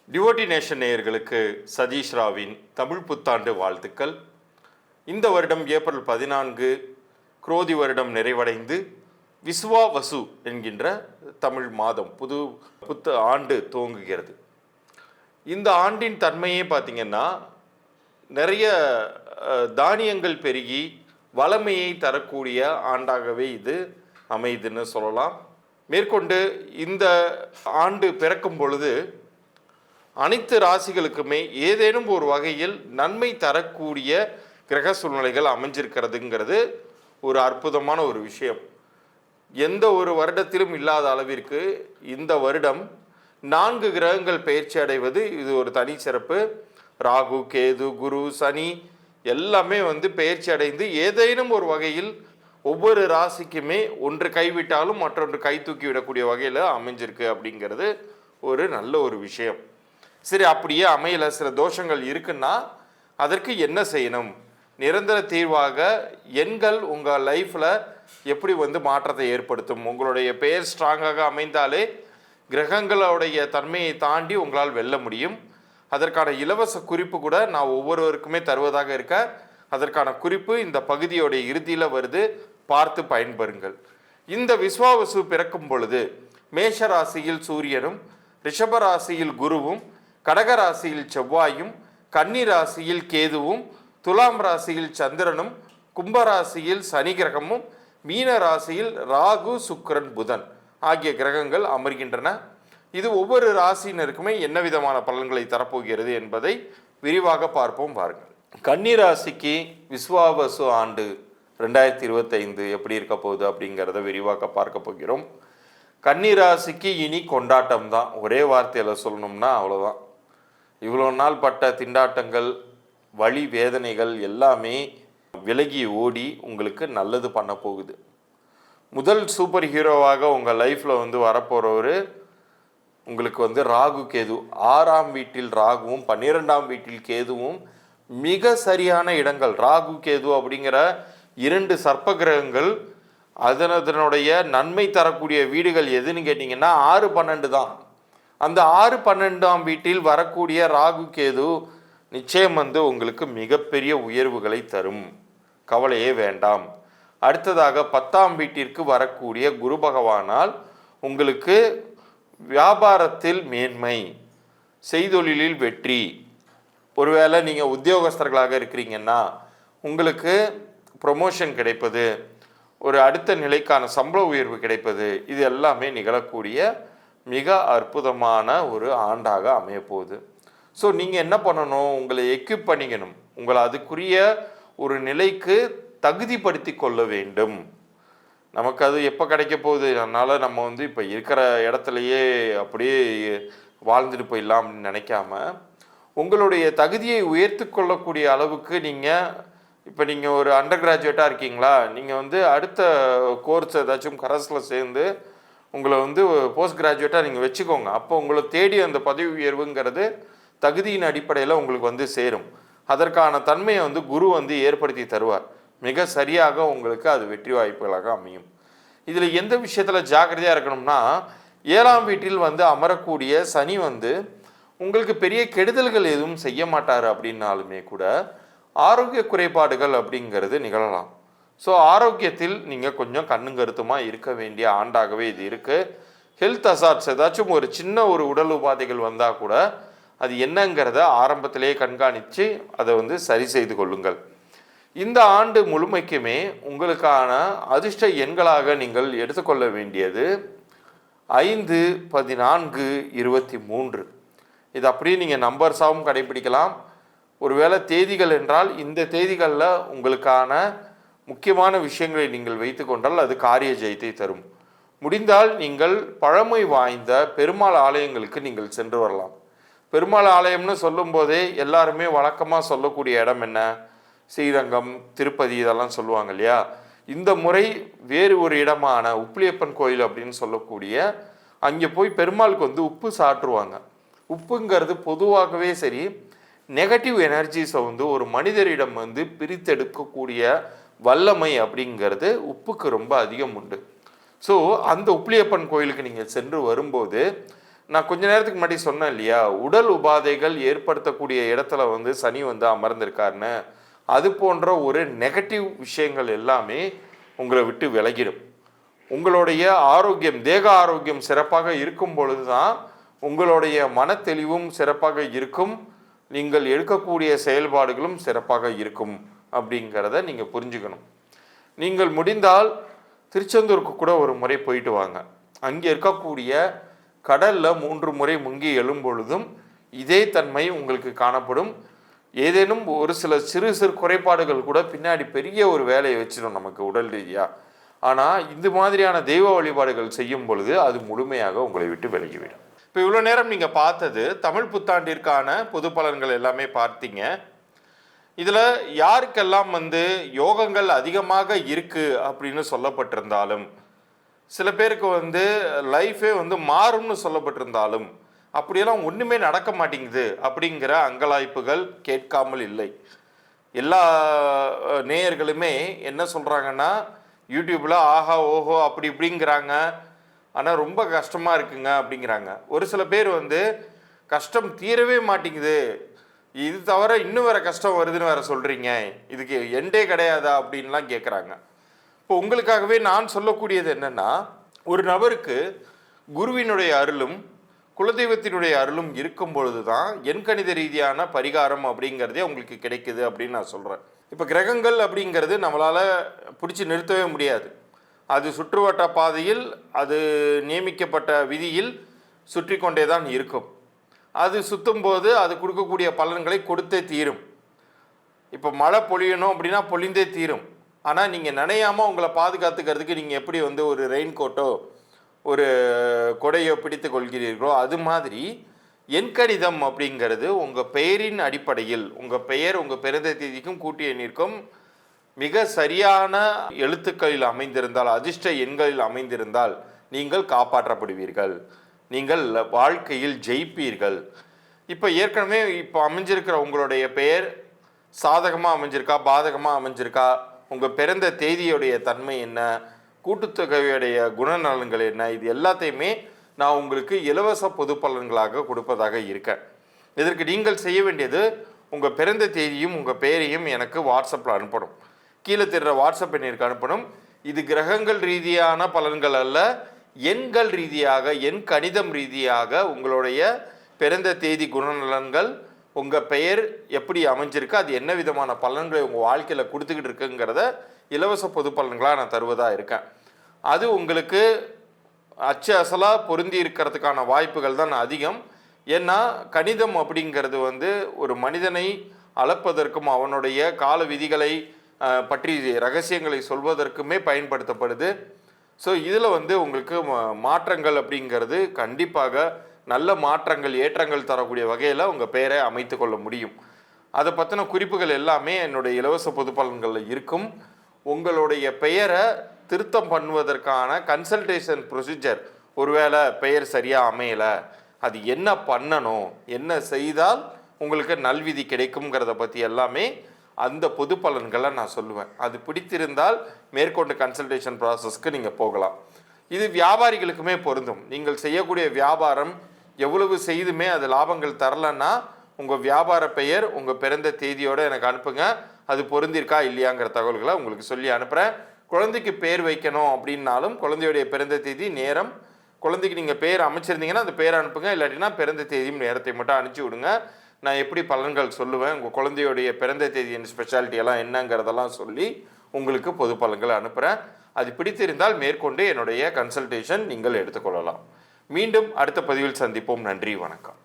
Devotee nation நேயர்களுக்கு சதீஷ் ராவின் தமிழ் புத்தாண்டு வாழ்த்துக்கள். இந்த வருடம் ஏப்ரல் 14 குரோதி வருடம் நிறைவடைந்து விசுவாவசு என்கின்ற தமிழ் மாதம் புத்த ஆண்டு துவங்குகிறது. இந்த ஆண்டின் தன்மையே பார்த்திங்கன்னா நிறைய தானியங்கள் பெருகி வளமையை தரக்கூடிய ஆண்டாகவே இது அமைதுன்னு சொல்லலாம். மேற்கொண்டு இந்த ஆண்டு பிறக்கும் பொழுது அனைத்து ராசிகளுக்குமே ஏதேனும் ஒரு வகையில் நன்மை தரக்கூடிய கிரக சூழ்நிலைகள் அமைஞ்சிருக்கிறதுங்கிறது ஒரு அற்புதமான ஒரு விஷயம். எந்த ஒரு வருடத்திலும் இல்லாத அளவிற்கு இந்த வருடம் 4 கிரகங்கள் பயிற்சி அடைவது இது ஒரு தனி சிறப்பு. ராகு, கேது, குரு, சனி எல்லாமே பயிற்சி அடைந்து ஏதேனும் ஒரு வகையில் ஒவ்வொரு ராசிக்குமே ஒன்று கைவிட்டாலும் மற்றொன்று கை தூக்கி விடக்கூடிய வகையில் அமைஞ்சிருக்கு அப்படிங்கிறது ஒரு நல்ல ஒரு விஷயம். சரி, அப்படியே அமையல, சில தோஷங்கள் இருக்குன்னா அதற்கு என்ன செய்யணும்? நிரந்தர தீர்வாக எண்கள் உங்கள் லைஃப்பில் எப்படி மாற்றத்தை ஏற்படுத்தும்? உங்களுடைய பெயர் ஸ்ட்ராங்காக அமைந்தாலே கிரகங்களுடைய தன்மையை தாண்டி உங்களால் வெல்ல முடியும். அதற்கான இலவச குறிப்பு கூட நான் ஒவ்வொருவருக்குமே தருவதாக இருக்க. அதற்கான குறிப்பு இந்த பகுதியோடைய இறுதியில் வருது, பார்த்து பயன்பெறுங்கள். இந்த விஸ்வாவசு பிறக்கும் பொழுது மேஷ ராசியில் சூரியனும், ரிஷப ராசியில் குருவும், கடகராசியில் செவ்வாயும், கன்னி ராசியில் கேதுவும், துலாம் ராசியில் சந்திரனும், கும்பராசியில் சனி கிரகமும், மீன ராசியில் ராகு, சுக்கிரன், புதன் ஆகிய கிரகங்கள் அமர்கின்றன. இது ஒவ்வொரு ராசியினருக்குமே என்ன விதமான பலன்களை தரப்போகிறது என்பதை விரிவாக பார்ப்போம். பாருங்கள். கன்னி ராசிக்கு விஸ்வாவசு ஆண்டு 2025 எப்படி இருக்க போகுது அப்படிங்கிறத விரிவாக பார்க்க போகிறோம். கன்னி ராசிக்கு இனி கொண்டாட்டம் தான். ஒரே வார்த்தையில் சொல்லணும்னா அவ்வளோதான். இவ்வளோ நாள் பட்ட திண்டாட்டங்கள், வலி, வேதனைகள் எல்லாமே விலகி ஓடி உங்களுக்கு நல்லது பண்ண போகுது. முதல் சூப்பர் ஹீரோவாக உங்கள் லைஃப்பில் வரப்போகிறவர் உங்களுக்கு ராகு, கேது. 6ஆம் வீட்டில் ராகுவும் 12ஆம் வீட்டில் கேதுவும் மிக சரியான இடங்கள். ராகு, கேது அப்படிங்கிற 2 சர்ப்ப கிரகங்கள் அதனுடைய நன்மை தரக்கூடிய வீடுகள் எதுன்னு கேட்டிங்கன்னா 6, 12 தான். அந்த 6, 12ஆம் வீட்டில் வரக்கூடிய ராகு, கேது நிச்சயம் உங்களுக்கு மிகப்பெரிய உயர்வுகளை தரும். கவலையே வேண்டாம். அடுத்ததாக 10ஆம் வீட்டிற்கு வரக்கூடிய குரு பகவானால் உங்களுக்கு வியாபாரத்தில் மேன்மை, செய்தொழிலில் வெற்றி. ஒருவேளை நீங்கள் உத்தியோகஸ்தர்களாக இருக்கிறீங்கன்னா உங்களுக்கு ப்ரொமோஷன் கிடைப்பது, ஒரு அடுத்த நிலைக்கான சம்பள உயர்வு கிடைப்பது, இது எல்லாமே நிகழக்கூடிய மிக அற்புதமான ஒரு ஆண்டாக அமையப்போகுது. ஸோ நீங்கள் என்ன பண்ணணும்? உங்களை எக்யூப் பண்ணிக்கணும். உங்களை அதுக்குரிய ஒரு நிலைக்கு தகுதிப்படுத்தி கொள்ள வேண்டும். நமக்கு அது எப்போ கிடைக்க போகுது? அதனால் நம்ம இப்போ இருக்கிற இடத்துலையே அப்படியே வாழ்ந்துட்டு போயிடலாம் அப்படின்னு நினைக்காம உங்களுடைய தகுதியை உயர்த்தி கொள்ளக்கூடிய அளவுக்கு நீங்கள் ஒரு அண்டர் கிராஜுவேட்டாக இருக்கீங்களா, நீங்கள் அடுத்த கோர்ஸ் ஏதாச்சும் கரஸில் சேர்ந்து உங்களை போஸ்ட் கிராஜுவேட்டாக நீங்கள் வச்சுக்கோங்க. அப்போ உங்களை தேடி அந்த பதவி உயர்வுங்கிறது தகுதியின் அடிப்படையில் உங்களுக்கு சேரும். அதற்கான தன்மையை குரு ஏற்படுத்தி தருவார். மிக சரியாக உங்களுக்கு அது வெற்றி வாய்ப்புகளாக அமையும். இதில் எந்த விஷயத்தில் ஜாக்கிரதையாக இருக்கணும்னா, 7ஆம் வீட்டில் அமரக்கூடிய சனி உங்களுக்கு பெரிய கெடுதல்கள் எதுவும் செய்ய மாட்டார் அப்படின்னாலுமே கூட ஆரோக்கிய குறைபாடுகள் அப்படிங்கிறது நிகழலாம். ஸோ ஆரோக்கியத்தில் நீங்கள் கொஞ்சம் கண்ணும் கருத்துமாக இருக்க வேண்டிய ஆண்டாகவே இது இருக்குது. ஹெல்த் அசார்ட்ஸ் ஏதாச்சும் ஒரு சின்ன ஒரு உடல் உபாதைகள் வந்தால் கூட அது என்னங்கிறத ஆரம்பத்திலேயே கண்காணித்து அதை சரி செய்து கொள்ளுங்கள். இந்த ஆண்டு முழுமைக்குமே உங்களுக்கான அதிர்ஷ்ட எண்களாக நீங்கள் எடுத்துக்கொள்ள வேண்டியது 5, 14, 23. இது அப்படியே நீங்கள் நம்பர்ஸாகவும் கடைபிடிக்கலாம். ஒருவேளை தேதிகள் என்றால் இந்த தேதிகளில் உங்களுக்கான முக்கியமான விஷயங்களை நீங்கள் வைத்து கொண்டால் அது காரிய ஜெயத்தை தரும். முடிந்தால் நீங்கள் பழமை வாய்ந்த பெருமாள் ஆலயங்களுக்கு நீங்கள் சென்று வரலாம். பெருமாள் ஆலயம்னு சொல்லும் போதே எல்லாருமே வழக்கமாக சொல்லக்கூடிய இடம் என்ன? ஸ்ரீரங்கம், திருப்பதி இதெல்லாம் சொல்லுவாங்க இல்லையா? இந்த முறை வேறு ஒரு இடமான உப்பிலியப்பன் கோயில் அப்படின்னு சொல்லக்கூடிய அங்கே போய் பெருமாளுக்கு உப்பு சாற்றுவாங்க. உப்புங்கிறது பொதுவாகவே சரி நெகட்டிவ் எனர்ஜிஸை ஒரு மனிதரிடம் பிரித்தெடுக்கக்கூடிய வல்லமை அப்படிங்கிறது உப்புக்கு ரொம்ப அதிகம் உண்டு. ஸோ அந்த உப்பிலியப்பன் கோயிலுக்கு நீங்கள் சென்று வரும்போது நான் கொஞ்ச நேரத்துக்கு முன்னாடி சொன்னேன் இல்லையா, உடல் உபாதைகள் ஏற்படுத்தக்கூடிய இடத்துல வந்து சனி வந்து அமர்ந்திருக்காருன்னு. அது போன்ற ஒரு நெகட்டிவ் விஷயங்கள் எல்லாமே உங்களை விட்டு விலகிடும். உங்களுடைய ஆரோக்கியம், தேக ஆரோக்கியம் சிறப்பாக இருக்கும் பொழுது தான் உங்களுடைய மன தெளிவும் சிறப்பாக இருக்கும், நீங்கள் எடுக்கக்கூடிய செயல்பாடுகளும் சிறப்பாக இருக்கும் அப்படிங்கிறத நீங்கள் புரிஞ்சுக்கணும். நீங்கள் முடிந்தால் திருச்செந்தூருக்கு கூட ஒரு முறை போயிட்டு வாங்க. அங்கே இருக்கக்கூடிய கடலில் 3 முறை முங்கி எழும்பொழுதும் இதே தன்மை உங்களுக்கு காணப்படும். ஏதேனும் ஒரு சில சிறு சிறு குறைபாடுகள் கூட பின்னாடி பெரிய ஒரு வேலையை வச்சிடும் நமக்கு உடல் ரீதியாக. ஆனால் இந்த மாதிரியான தெய்வ வழிபாடுகள் செய்யும் பொழுது அது முழுமையாக உங்களை விட்டு விலகிவிடும். இப்போ இவ்வளோ நேரம் நீங்கள் பார்த்தது தமிழ் புத்தாண்டிற்கான பொது பலன்கள் எல்லாமே பார்த்தீங்க. இதில் யாருக்கெல்லாம் வந்து யோகங்கள் அதிகமாக இருக்குது அப்படின்னு சொல்லப்பட்டிருந்தாலும், சில பேருக்கு வந்து லைஃபே வந்து மாறும்னு சொல்லப்பட்டிருந்தாலும் அப்படியெல்லாம் ஒன்றுமே நடக்க மாட்டேங்குது அப்படிங்கிற அங்கலாய்ப்புகள் கேட்காமல் இல்லை. எல்லா நேயர்களுமே என்ன சொல்கிறாங்கன்னா, யூடியூப்பில் ஆஹா ஓஹோ அப்படி இப்படிங்கிறாங்க, ஆனால் ரொம்ப கஷ்டமாக இருக்குங்க அப்படிங்கிறாங்க. ஒரு சில பேர் வந்து கஷ்டம் தீரவே மாட்டேங்குது, இது தவிர இன்னும் வேறு கஷ்டம் வருதுன்னு வேறு சொல்கிறீங்க, இதுக்கு எண்டே கிடையாதா அப்படின்லாம் கேட்குறாங்க. இப்போ உங்களுக்காகவே நான் சொல்லக்கூடியது என்னென்னா, ஒரு நபருக்கு குருவினுடைய அருளும் குலதெய்வத்தினுடைய அருளும் இருக்கும் பொழுது தான் எண்கணித ரீதியான பரிகாரம் அப்படிங்கிறதே உங்களுக்கு கிடைக்குது அப்படின்னு நான் சொல்கிறேன். இப்போ கிரகங்கள் அப்படிங்கிறது நம்மளால் பிடிச்சி நிறுத்தவே முடியாது. அது சுற்றுவட்ட பாதையில் அது நியமிக்கப்பட்ட விதியில் சுற்றி கொண்டே தான் இருக்கும். அது சுற்றும் போது அது கொடுக்கக்கூடிய பலன்களை கொடுத்தே தீரும். இப்போ மழை பொழியணும் அப்படின்னா பொழிந்தே தீரும். ஆனால் நீங்கள் நனையாமல் உங்களை பாதுகாத்துக்கிறதுக்கு நீங்கள் எப்படி வந்து ஒரு ரெயின் கோட்டோ ஒரு கொடையோ பிடித்து கொள்கிறீர்களோ, அது மாதிரி எண்கணிதம் அப்படிங்கிறது உங்கள் பெயரின் அடிப்படையில், உங்கள் பெயர் உங்கள் பிறந்த தேதிக்கும் கூட்டிய எண்ணிற்கும் மிக சரியான எழுத்துக்களில் அமைந்திருந்தால், அதிர்ஷ்ட எண்களில் அமைந்திருந்தால் நீங்கள் காப்பாற்றப்படுவீர்கள், நீங்கள் வாழ்க்கையில் ஜெயிப்பீர்கள். இப்போ ஏற்கனவே இப்போ அமைஞ்சிருக்கிற உங்களுடைய பெயர் சாதகமாக அமைஞ்சிருக்கா பாதகமாக அமைஞ்சிருக்கா, உங்கள் பிறந்த தேதியுடைய தன்மை என்ன, கூட்டுத்தொகையுடைய குணநலன்கள் என்ன, இது எல்லாத்தையுமே நான் உங்களுக்கு இலவச பொது பலன்களாக கொடுப்பதாக இருக்கேன். இதற்கு நீங்கள் செய்ய வேண்டியது உங்கள் பிறந்த தேதியும் உங்கள் பெயரையும் எனக்கு வாட்ஸ்அப்பில் அனுப்பணும். கீழே தெரிகிற வாட்ஸ்அப் எண்ணிற்கு அனுப்பணும். இது கிரகங்கள் ரீதியான பலன்கள் அல்ல, எண்கள் ரீதியாக, எண் கணிதம் ரீதியாக உங்களுடைய பிறந்த தேதி குணநலன்கள், உங்கள் பெயர் எப்படி அமைஞ்சிருக்கு, அது என்ன விதமான பலன்களை உங்கள் வாழ்க்கையில் கொடுத்துக்கிட்டு இருக்குங்கிறத இலவச பொது பலன்களாக நான் தருவதாக இருக்கேன். அது உங்களுக்கு அச்சு அசலாக பொருந்தி இருக்கிறதுக்கான வாய்ப்புகள் தான் அதிகம். ஏன்னா கணிதம் அப்படிங்கிறது வந்து ஒரு மனிதனை அளப்பதற்கும் அவனுடைய கால விதிகளை பற்றி ரகசியங்களை சொல்வதற்குமே பயன்படுத்தப்படுது. ஸோ இதில் வந்து உங்களுக்கு மாற்றங்கள் அப்படிங்கிறது கண்டிப்பாக நல்ல மாற்றங்கள் ஏற்றங்கள் தரக்கூடிய வகையில் உங்கள் பெயரை அமைத்து கொள்ள முடியும். அதை பற்றின குறிப்புகள் எல்லாமே என்னுடைய இலவச பொது பலன்களில் இருக்கும். உங்களுடைய பெயரை திருத்தம் பண்ணுவதற்கான கன்சல்டேஷன் ப்ரொசீஜர், ஒருவேளை பெயர் சரியாக அமையலை, அது என்ன பண்ணணும், என்ன செய்தால் உங்களுக்கு நல்விதி கிடைக்குங்கிறத பற்றி எல்லாமே அந்த பொது பலன்களை நான் சொல்லுவேன். அது பிடித்திருந்தால் மேற்கொண்டு கன்சல்டேஷன் ப்ராசஸ்க்கு நீங்கள் போகலாம். இது வியாபாரிகளுக்குமே பொருந்தும். நீங்கள் செய்யக்கூடிய வியாபாரம் எவ்வளவு செய்துமே அது லாபங்கள் தரலன்னா உங்கள் வியாபார பெயர் உங்கள் பிறந்த தேதியோடு எனக்கு அனுப்புங்க. அது பொருந்திருக்கா இல்லையாங்கிற தகவல்களை உங்களுக்கு சொல்லி அனுப்புகிறேன். குழந்தைக்கு பேர் வைக்கணும் அப்படின்னாலும் குழந்தையுடைய பிறந்த தேதி நேரம், குழந்தைக்கு நீங்கள் பேர் அமைச்சிருந்தீங்கன்னா அந்த பேரை அனுப்புங்க. இல்லாட்டினா பிறந்த தேதியும் நேரத்தை மட்டும் அனுப்பிச்சி விடுங்க. நான் எப்படி பலன்கள் சொல்லுவேன், உங்கள் குழந்தையுடைய பிறந்த தேதியின் ஸ்பெஷாலிட்டியெல்லாம் என்னங்கிறதெல்லாம் சொல்லி உங்களுக்கு பொது பலன்களை அனுப்புகிறேன். அது பிடித்திருந்தால் மேற்கொண்டு என்னுடைய கன்சல்டேஷன் நீங்கள் எடுத்துக்கொள்ளலாம். மீண்டும் அடுத்த பதிவில் சந்திப்போம். நன்றி, வணக்கம்.